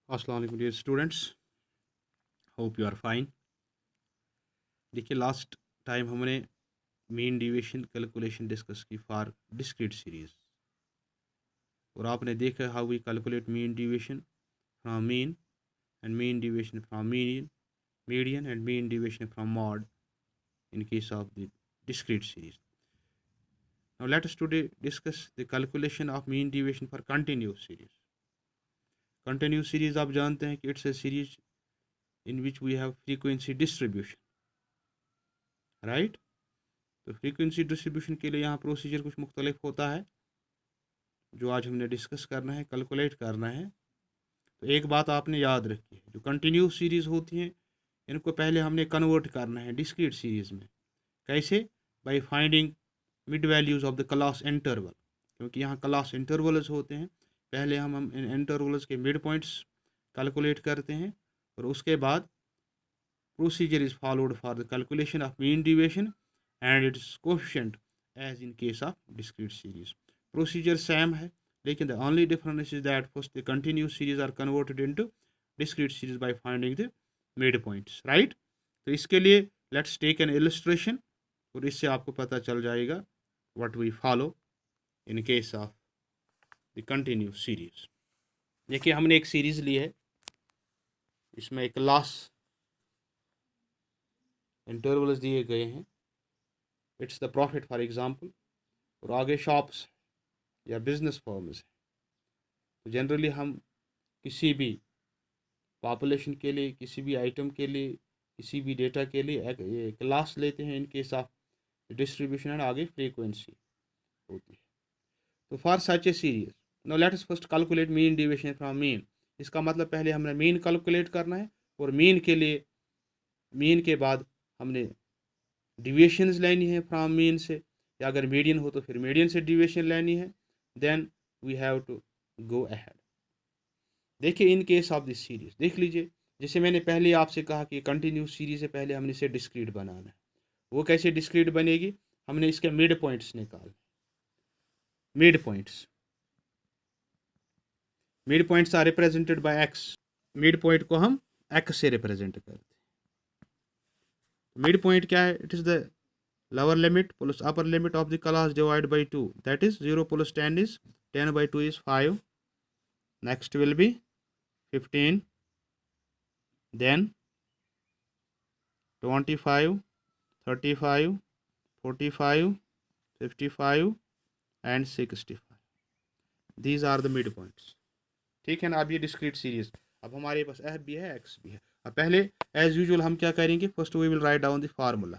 अस्सलाम वालेकुम dear students, hope you are fine. देखिए लास्ट टाइम हमने मीन डिवीजन कैलकुलेशन डिस्कस की फॉर डिस्क्रीट सीरीज और आपने देखा how we calculate mean division from mean and mean division from median and mean division from mode in case of the discrete series. Now let us today discuss the calculation of mean deviation for continuous series. Continuous series आप जानते हैं कि it's a series in which we have frequency distribution, right? तो frequency distribution के लिए यहाँ procedure कुछ मुख्तलिफ होता है जो आज हमने डिस्कस करना है, कैलकुलेट करना है। तो एक बात आपने याद रखी है, जो कंटिन्यूस सीरीज़ होती हैं इनको पहले हमने कन्वर्ट करना है डिस्क्रीट सीरीज़ में। कैसे? By finding mid values of the class interval, क्योंकि यहाँ क्लास इंटरवल्स होते हैं। पहले हम इन इंटरवल्स के मिड पॉइंट्स कैलकुलेट करते हैं और उसके बाद procedure is followed for the calculation of mean deviation and its coefficient as in case of discrete series. Procedure same है, लेकिन the only difference is that first the continuous series are converted into discrete series by finding the mid points, right. तो इसके लिए let's take an illustration और इससे आपको पता चल जाएगा what we follow in case of the continuous series. देखिए हमने एक सीरीज ली है, इसमें एक क्लास इंटरवल्स दिए गए हैं, it's the profit for example, और आगे शॉप्स या बिजनेस फर्म्स हैं। तो जनरली हम किसी भी पॉपुलेशन के लिए, किसी भी आइटम के लिए, किसी भी डेटा के लिए एक क्लास लेते हैं in case of distribution and आगे फ्रीक्वेंसी होती है। तो for such a series now let us first calculate mean deviation from mean. इसका मतलब पहले हमने मीन कैलकुलेट करना है और मीन के लिए मीन के बाद हमने डिविएशंस लेनी है फ्रॉम मीन से, या अगर मीडियन हो तो फिर मीडियन से डिविएशन लेनी है। Then we have to go ahead. देखिए in case of this series देख लीजिए, जैसे मैंने पहले आपसे कहा कि कंटिन्यूस सीरीज से पहले हमने इसे डिस्क्रीट बनाना है। वो कैसे डिस्क्रीट बनेगी? हमने इसके मिड पॉइंट्स निकाले। Mid points are represented by x. Mid point को हम एक्स से रिप्रेजेंट करते हैं। मिड पॉइंट क्या है? It is the lower limit plus upper limit of the class divided by 2, that is 0 plus 10 is 10 by 2 is 5, next will be 15, then 25, 35, 45, 55 and 65. these are the mid points। ठीक है ना। अब ये discrete series, अब हमारे पास F भी है x भी है। अब पहले एज यूजुअल हम क्या करेंगे, first we will write down the formula.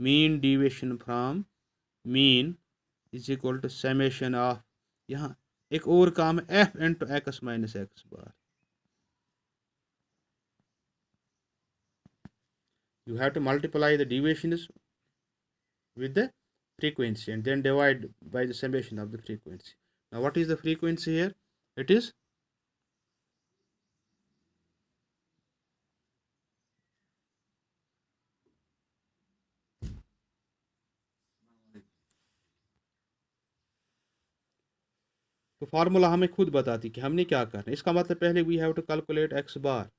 Mean deviation from mean is equal to summation of, यहाँ एक और काम है, f into x minus x bar. You have to multiply the deviations with the frequency and then divide by the summation of the frequency. Now what is the frequency here? It is तो formula हमें खुद बताती कि हमने क्या करना है। इसका मतलब पहले we have to calculate x bar,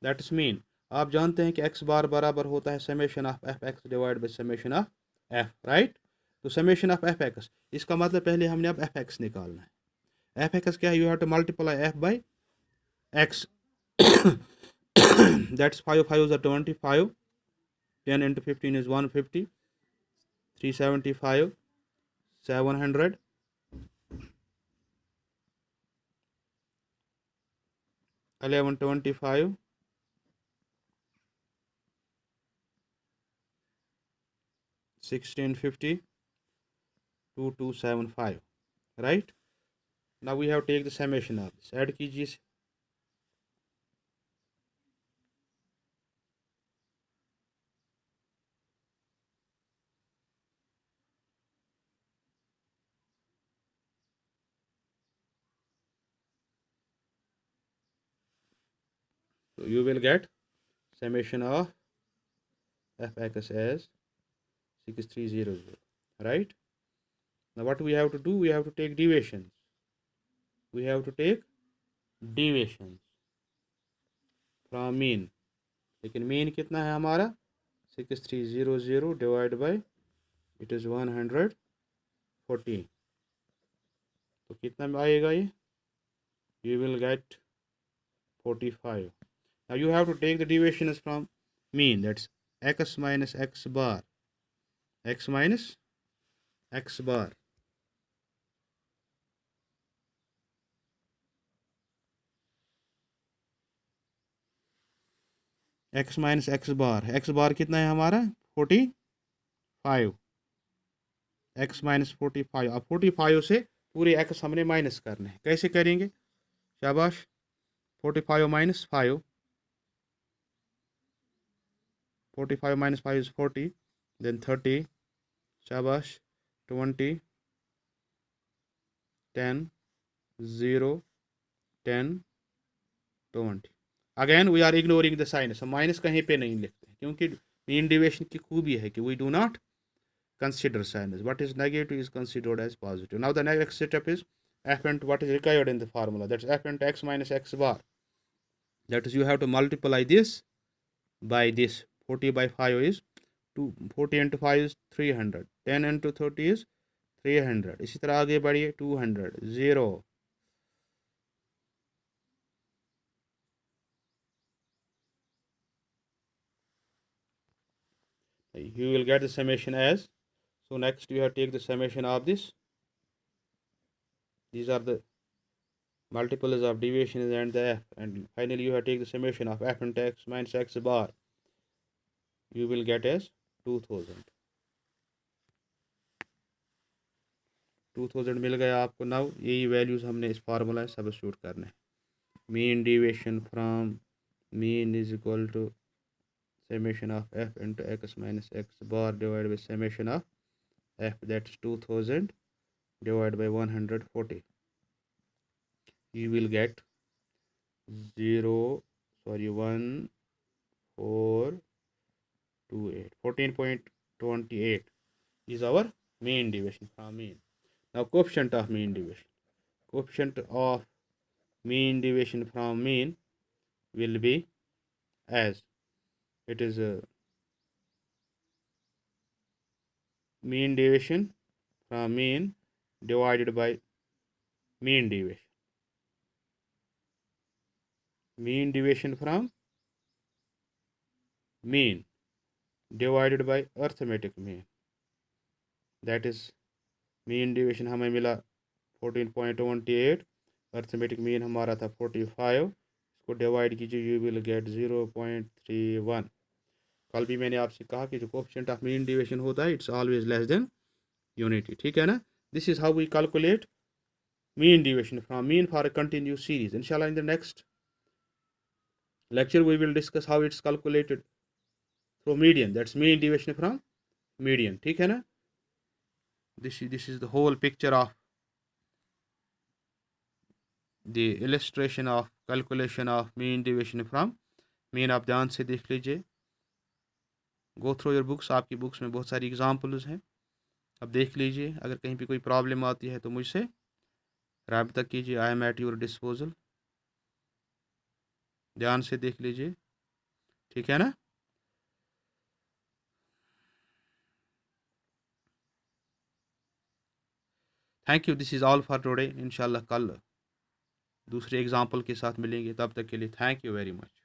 that is mean. आप जानते हैं कि एक्स बार बराबर होता है summation of f x divide by summation of f, right. तो समेशन ऑफ एफ एक्स, इसका मतलब पहले हमने अब एफ एक्स निकालना है। एफ एक्स क्या है? You have to multiply F by x, that's 5 5 is 25, 10 into 15 is 150, 375, 700, 1125, 1650, 2275, right। now we have to take the summation of this, add कीजिए। so you will get summation of fx as 6300, right। now what we have to do, we have to take deviations, we have to take deviations from mean, लेकिन mean कितना है हमारा 6300 divide by it is 140, तो कितना में आएगा ये, you will get 45. Now you have to take the deviations from mean, that's x minus x bar, x minus x bar. x minus x bar कितना है हमारा 45, x minus 45, अब 45 से पूरे x हमने माइनस करने हैं, कैसे करेंगे, शाबाश, 45 minus 5, 45 minus 5 is 40, then 30, शाबाश, 20, 10, 0, 10, 20. Again we are ignoring the signs, हम माइनस कहीं पे नहीं लिखते क्योंकि मीन डिविएशन की खूबी है कि we do not consider sinus. What is negative is considered as positive. Now the next step is f into what is required in the formula, that's f into x minus x bar, that is you have to multiply this by this, 40 by 5 is 2, 40 into 5 is 300, 10 into 30 is 300, इसी तरह आगे बढ़िए 200, 0, you will get the summation as, so next you have to take the summation of this, these are the multiples of deviations and the f, and finally you have to take the summation of f into x minus x bar, you will get as 2000, 2000 मिल गया आपको। Now यही values हमने इस formula में substitute करने हैं, mean deviation from mean is equal to summation of f into x minus x bar divided by summation of f, that's 2000 divided by 140, you will get 1428, 14.28 is our mean deviation from mean. Now coefficient of mean deviation, coefficient of mean deviation from mean will be as, it is a mean deviation from mean divided by mean deviation, mean deviation from mean divided by arithmetic mean, that is mean deviation हमें मिला 14.28, arithmetic mean हमारा था 45, इसको divide कीजिए you will get 0.31। कल भी मैंने आपसे कहा कि जो कोएफिशिएंट ऑफ मीन डिविएशन होता है it's always less than unity, ठीक है ना। This is how we calculate mean deviation from mean for a continuous series. इंशाल्लाह in the next lecture we will discuss how it's calculated from median, that's mean deviation from median, ठीक है ना। this is the whole picture of the illustration of calculation of mean deviation from mean। आप ध्यान से देख लीजिए, go through your books, आपकी books में बहुत सारी एग्जाम्पल्स हैं, अब देख लीजिए, अगर कहीं पे कोई प्रॉब्लम आती है तो मुझसे राब्ता कीजिए, I am at your disposal, ध्यान से देख लीजिए, ठीक है ना। Thank you, this is all for today. इंशाल्लाह कल दूसरे एग्जाम्पल के साथ मिलेंगे, तब तक के लिए थैंक यू वेरी मच।